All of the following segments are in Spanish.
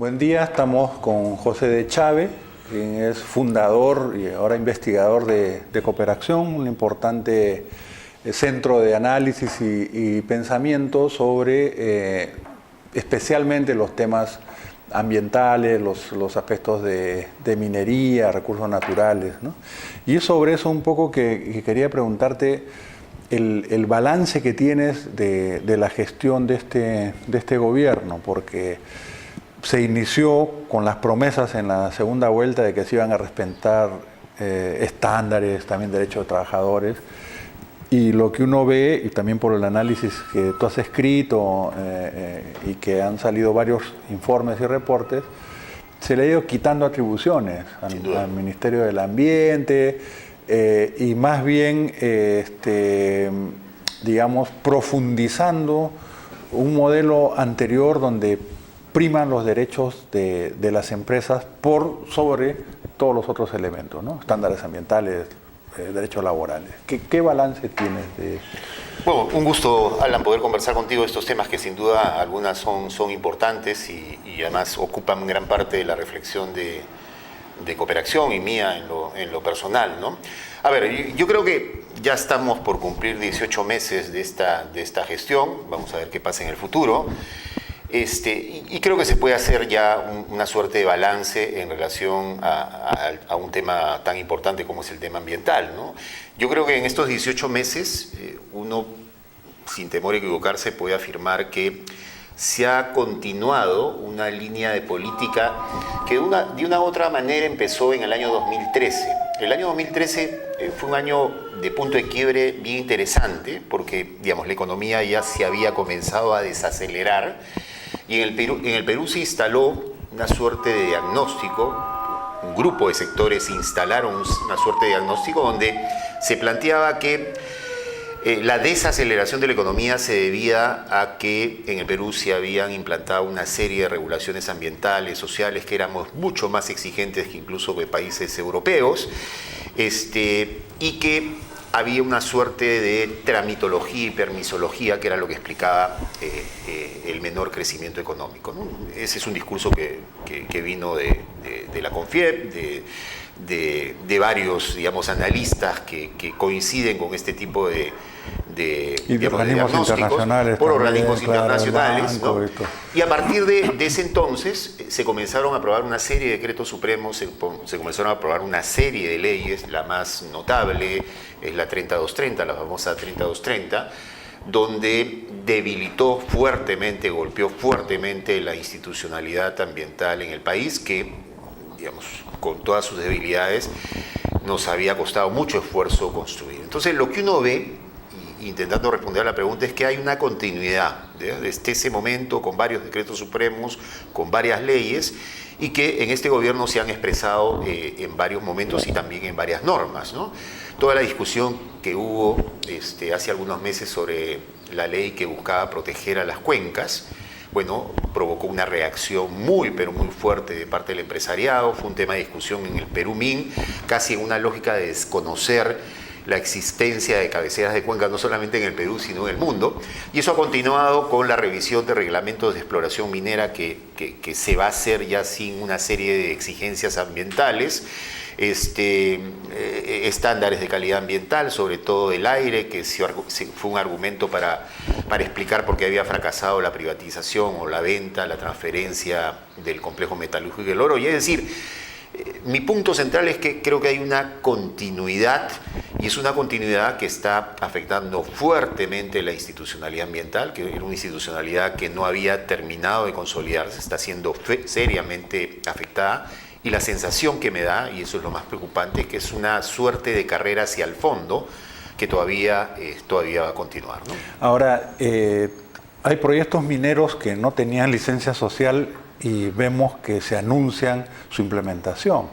Buen día, estamos con José de Chávez, quien es fundador y ahora investigador de Cooperación, un importante centro de análisis y pensamiento sobre especialmente los temas ambientales, los aspectos de minería, recursos naturales, ¿no? Y es sobre eso un poco que quería preguntarte el balance que tienes de la gestión de este gobierno, porque se inició con las promesas en la segunda vuelta de que se iban a respetar estándares, también derechos de trabajadores, y lo que uno ve, y también por el análisis que tú has escrito y que han salido varios informes y reportes, se le ha ido quitando atribuciones al Ministerio del Ambiente y más bien, digamos, profundizando un modelo anterior donde priman los derechos de las empresas por sobre todos los otros elementos, ¿no? Estándares ambientales, derechos laborales. ¿Qué balance tienes de...? Bueno, un gusto, Alan, poder conversar contigo de estos temas que sin duda algunas son importantes y además ocupan gran parte de la reflexión de Cooperación y mía en lo personal, ¿no? A ver, yo creo que ya estamos por cumplir 18 meses de esta gestión, vamos a ver qué pasa en el futuro. Y creo que se puede hacer ya una suerte de balance en relación a un tema tan importante como es el tema ambiental, ¿no? Yo creo que en estos 18 meses uno, sin temor a equivocarse, puede afirmar que se ha continuado una línea de política que de una u otra manera empezó en el año 2013. El año 2013 fue un año de punto de quiebre bien interesante porque, digamos, la economía ya se había comenzado a desacelerar. Y en el Perú se instaló una suerte de diagnóstico, un grupo de sectores instalaron una suerte de diagnóstico donde se planteaba que la desaceleración de la economía se debía a que en el Perú se habían implantado una serie de regulaciones ambientales, sociales, que éramos mucho más exigentes que incluso de países europeos, y que había una suerte de tramitología y permisología, que era lo que explicaba el menor crecimiento económico, ¿no? Ese es un discurso que vino de la CONFIEP, de varios, digamos, analistas que coinciden con este tipo de organismos internacionales. Por organismos internacionales, banco, ¿no? Y a partir de ese entonces se comenzaron a aprobar una serie de decretos supremos, se comenzaron a aprobar una serie de leyes, la más notable es la 30230, la famosa 30230, donde debilitó fuertemente, golpeó fuertemente la institucionalidad ambiental en el país, que, digamos, con todas sus debilidades, nos había costado mucho esfuerzo construir. Entonces, lo que uno ve, intentando responder a la pregunta, es que hay una continuidad desde ese momento con varios decretos supremos, con varias leyes, y que en este gobierno se han expresado en varios momentos y también en varias normas, ¿no? Toda la discusión que hubo hace algunos meses sobre la ley que buscaba proteger a las cuencas, bueno, provocó una reacción muy, pero muy fuerte de parte del empresariado. Fue un tema de discusión en el Perú-Min, casi en una lógica de desconocer la existencia de cabeceras de cuenca, no solamente en el Perú, sino en el mundo. Y eso ha continuado con la revisión de reglamentos de exploración minera que se va a hacer ya sin una serie de exigencias ambientales, estándares de calidad ambiental, sobre todo del aire, que fue un argumento para explicar por qué había fracasado la privatización o la venta, la transferencia del complejo metalúrgico del oro. Y es decir, mi punto central es que creo que hay una continuidad, y es una continuidad que está afectando fuertemente la institucionalidad ambiental, que era una institucionalidad que no había terminado de consolidarse, está siendo seriamente afectada. Y la sensación que me da, y eso es lo más preocupante, es que es una suerte de carrera hacia el fondo que todavía va a continuar, ¿no? Ahora, hay proyectos mineros que no tenían licencia social y vemos que se anuncian su implementación,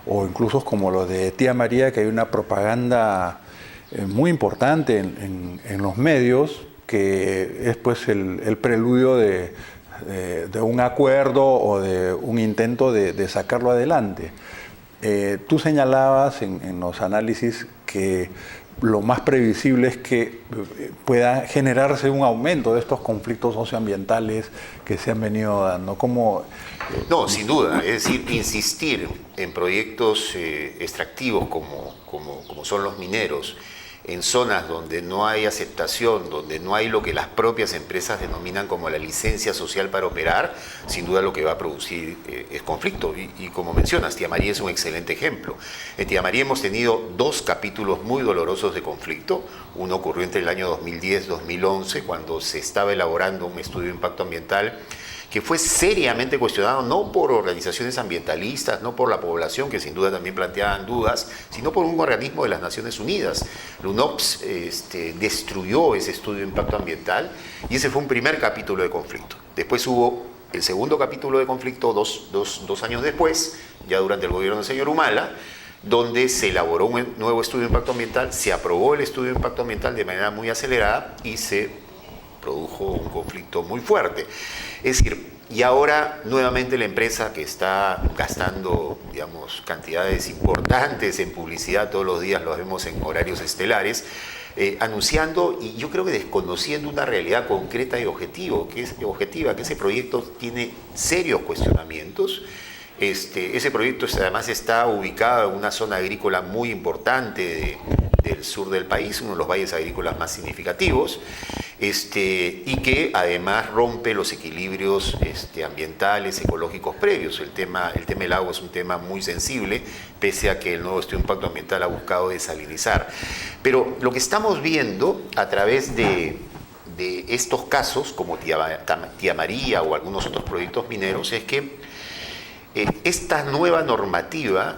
o incluso como lo de Tía María, que hay una propaganda muy importante en los medios, que es pues el preludio de un acuerdo o de un intento de sacarlo adelante. Tú señalabas en los análisis que lo más previsible es que pueda generarse un aumento de estos conflictos socioambientales que se han venido dando. No, sin duda. Es decir, insistir en proyectos extractivos como son los mineros, en zonas donde no hay aceptación, donde no hay lo que las propias empresas denominan como la licencia social para operar, sin duda lo que va a producir es conflicto. Y como mencionas, Tía María es un excelente ejemplo. En Tía María hemos tenido 2 capítulos muy dolorosos de conflicto. Uno ocurrió entre el año 2010-2011, cuando se estaba elaborando un estudio de impacto ambiental que fue seriamente cuestionado no por organizaciones ambientalistas, no por la población, que sin duda también planteaban dudas, sino por un organismo de las Naciones Unidas. La UNOPS destruyó ese estudio de impacto ambiental y ese fue un primer capítulo de conflicto. Después hubo el segundo capítulo de conflicto dos años después, ya durante el gobierno del señor Humala, donde se elaboró un nuevo estudio de impacto ambiental, se aprobó el estudio de impacto ambiental de manera muy acelerada y se produjo un conflicto muy fuerte. Es decir, y ahora nuevamente la empresa que está gastando, digamos, cantidades importantes en publicidad, todos los días lo vemos en horarios estelares, anunciando y yo creo que desconociendo una realidad concreta y objetiva, que ese proyecto tiene serios cuestionamientos. Ese proyecto además está ubicado en una zona agrícola muy importante del sur del país, uno de los valles agrícolas más significativos, y que además rompe los equilibrios ambientales, ecológicos previos. El tema del agua es un tema muy sensible, pese a que el nuevo estudio de impacto ambiental ha buscado desalinizar. Pero lo que estamos viendo a través de estos casos, como Tía María o algunos otros proyectos mineros, es que estas nuevas normativas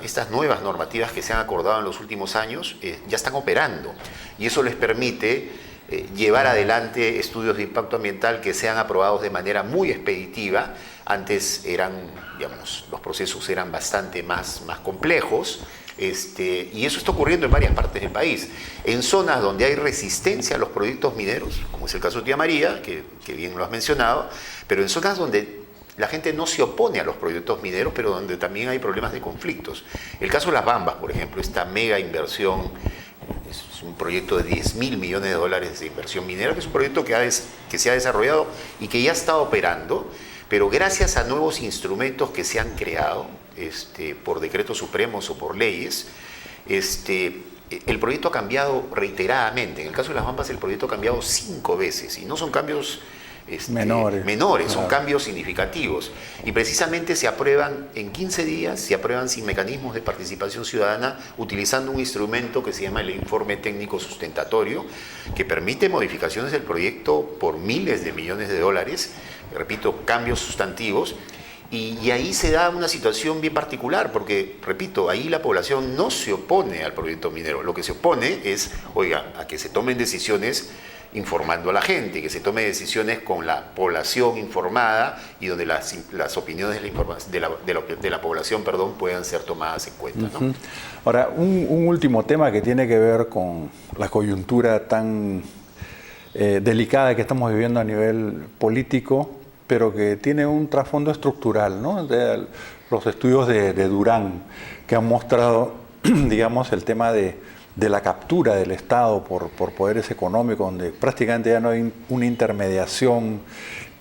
que se han acordado en los últimos años ya están operando y eso les permite llevar adelante estudios de impacto ambiental que sean aprobados de manera muy expeditiva. Antes los procesos eran bastante más complejos. Y eso está ocurriendo en varias partes del país. En zonas donde hay resistencia a los proyectos mineros, como es el caso de Tía María, que bien lo has mencionado, pero en zonas donde la gente no se opone a los proyectos mineros, pero donde también hay problemas de conflictos. El caso de Las Bambas, por ejemplo, esta mega inversión, es un proyecto de $10.000 millones de inversión minera, que es un proyecto que se ha desarrollado y que ya está operando, pero gracias a nuevos instrumentos que se han creado por decretos supremos o por leyes, el proyecto ha cambiado reiteradamente. En el caso de Las Bambas el proyecto ha cambiado 5 veces y no son cambios menores, son cambios significativos y precisamente se aprueban en 15 días, se aprueban sin mecanismos de participación ciudadana, utilizando un instrumento que se llama el informe técnico sustentatorio, que permite modificaciones del proyecto por miles de millones de dólares, repito, cambios sustantivos. Y ahí se da una situación bien particular, porque, repito, ahí la población no se opone al proyecto minero, lo que se opone es, a que se tomen decisiones informando a la gente, que se tome decisiones con la población informada y donde las opiniones de la población puedan ser tomadas en cuenta, ¿no? Ahora, un último tema que tiene que ver con la coyuntura tan delicada que estamos viviendo a nivel político, pero que tiene un trasfondo estructural, ¿no? Los estudios de Durán, que han mostrado, digamos, el tema de la captura del Estado por poderes económicos, donde prácticamente ya no hay una intermediación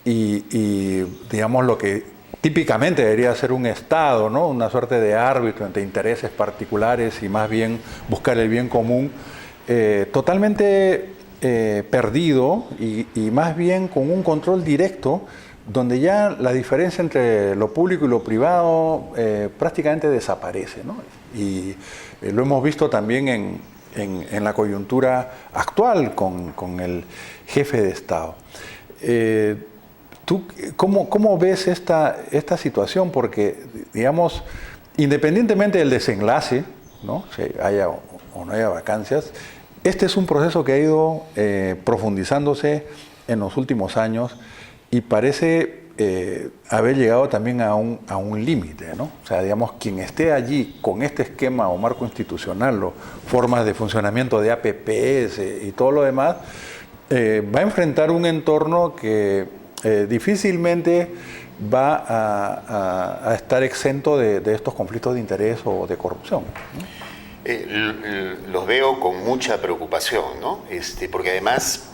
y digamos, lo que típicamente debería ser un Estado, ¿no? Una suerte de árbitro entre intereses particulares y más bien buscar el bien común, totalmente perdido y más bien con un control directo, donde ya la diferencia entre lo público y lo privado prácticamente desaparece, ¿no? Y lo hemos visto también en la coyuntura actual con el jefe de Estado. ¿Tú cómo ves esta situación? Porque, digamos, independientemente del desenlace, ¿no? Si haya o no haya vacancias, este es un proceso que ha ido profundizándose en los últimos años y parece haber llegado también a un límite, ¿no? O sea, digamos, quien esté allí con este esquema o marco institucional, o formas de funcionamiento de APPs y todo lo demás, va a enfrentar un entorno que difícilmente va a estar exento de estos conflictos de interés o de corrupción, ¿no? Los veo con mucha preocupación, ¿no? Porque además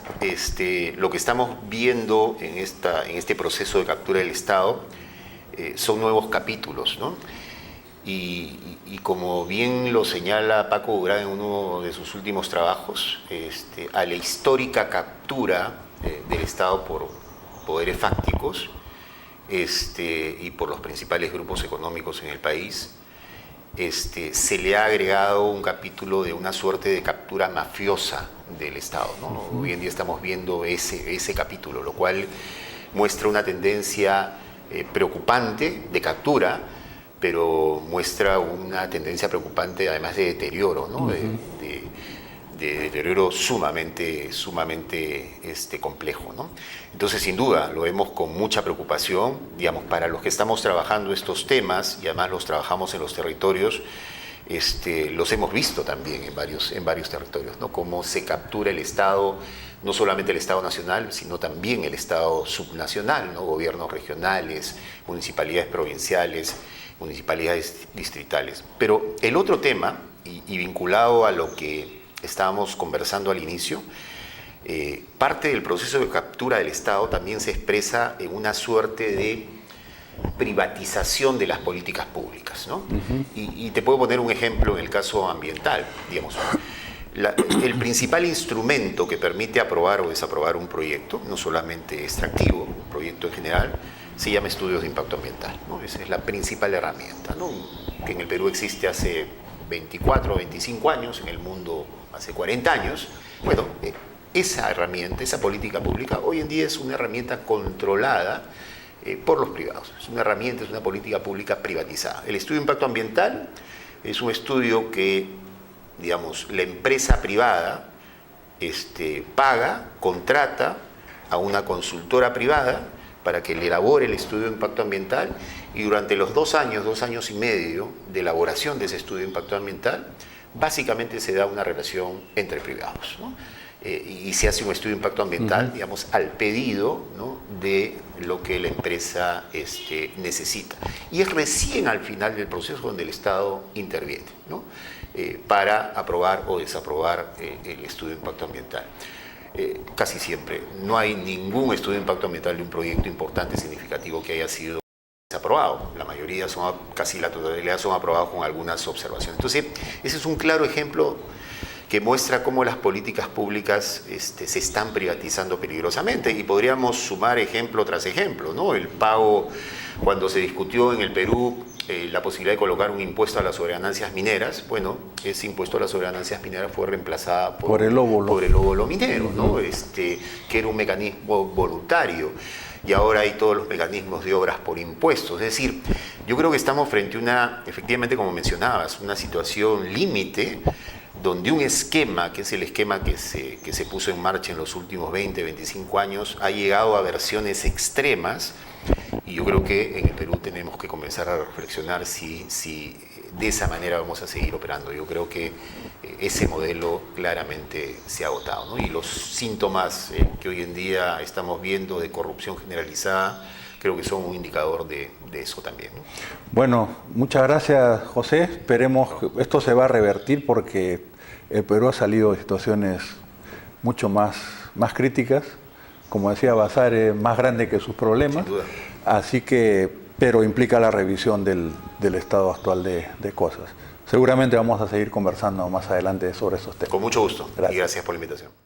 lo que estamos viendo en este proceso de captura del Estado son nuevos capítulos, ¿no? Y como bien lo señala Paco Durán en uno de sus últimos trabajos, a la histórica captura del Estado por poderes fácticos y por los principales grupos económicos en el país, se le ha agregado un capítulo de una suerte de captura mafiosa del Estado, ¿no? Hoy en día estamos viendo ese capítulo, lo cual muestra una tendencia preocupante de captura, pero muestra una tendencia preocupante además de deterioro, ¿no? De deterioro sumamente complejo, ¿no? Entonces, sin duda, lo vemos con mucha preocupación, digamos, para los que estamos trabajando estos temas, y además los trabajamos en los territorios, los hemos visto también en varios territorios, ¿no? Cómo se captura el Estado, no solamente el Estado nacional, sino también el Estado subnacional, ¿no? Gobiernos regionales, municipalidades provinciales, municipalidades distritales. Pero el otro tema, y vinculado a lo que estábamos conversando al inicio, parte del proceso de captura del Estado también se expresa en una suerte de privatización de las políticas públicas, ¿no? Y te puedo poner un ejemplo en el caso ambiental, digamos. El principal instrumento que permite aprobar o desaprobar un proyecto, no solamente extractivo, un proyecto en general, se llama estudios de impacto ambiental, ¿no? Esa es la principal herramienta, ¿no? Que en el Perú existe hace 24 o 25 años, en el mundo hace 40 años. Bueno, esa herramienta, esa política pública, hoy en día es una herramienta controlada por los privados. Es una herramienta, es una política pública privatizada. El estudio de impacto ambiental es un estudio que, digamos, la empresa privada paga, contrata a una consultora privada para que le elabore el estudio de impacto ambiental, y durante los 2 años y medio de elaboración de ese estudio de impacto ambiental, básicamente se da una relación entre privados, ¿no? Y se hace un estudio de impacto ambiental, digamos, al pedido, ¿no?, de lo que la empresa necesita. Y es recién al final del proceso donde el Estado interviene, ¿no?, para aprobar o desaprobar el estudio de impacto ambiental. Casi siempre no hay ningún estudio de impacto ambiental de un proyecto importante, significativo, que haya sido desaprobado. La mayoría casi la totalidad son aprobados con algunas observaciones. Entonces, ese es un claro ejemplo que muestra cómo las políticas públicas se están privatizando peligrosamente, y podríamos sumar ejemplo tras ejemplo, ¿no? El pago, cuando se discutió en el Perú la posibilidad de colocar un impuesto a las sobreganancias mineras, bueno, ese impuesto a las sobreganancias mineras fue reemplazada por el óvulo minero, ¿no? Que era un mecanismo voluntario, y ahora hay todos los mecanismos de obras por impuestos. Es decir, yo creo que estamos frente a una, efectivamente, como mencionabas, una situación límite, donde un esquema, que es el esquema que se puso en marcha en los últimos 20, 25 años, ha llegado a versiones extremas, y yo creo que en el Perú tenemos que comenzar a reflexionar si de esa manera vamos a seguir operando. Yo creo que ese modelo claramente se ha agotado, ¿no? Y los síntomas que hoy en día estamos viendo de corrupción generalizada, creo que son un indicador de eso también, ¿no? Bueno, muchas gracias, José. Esperemos que esto se va a revertir, porque el Perú ha salido de situaciones mucho más críticas. Como decía Bazar, es más grande que sus problemas. Sin duda. Así que, pero implica la revisión del estado actual de cosas. Seguramente vamos a seguir conversando más adelante sobre esos temas. Con mucho gusto. Gracias. Y gracias por la invitación.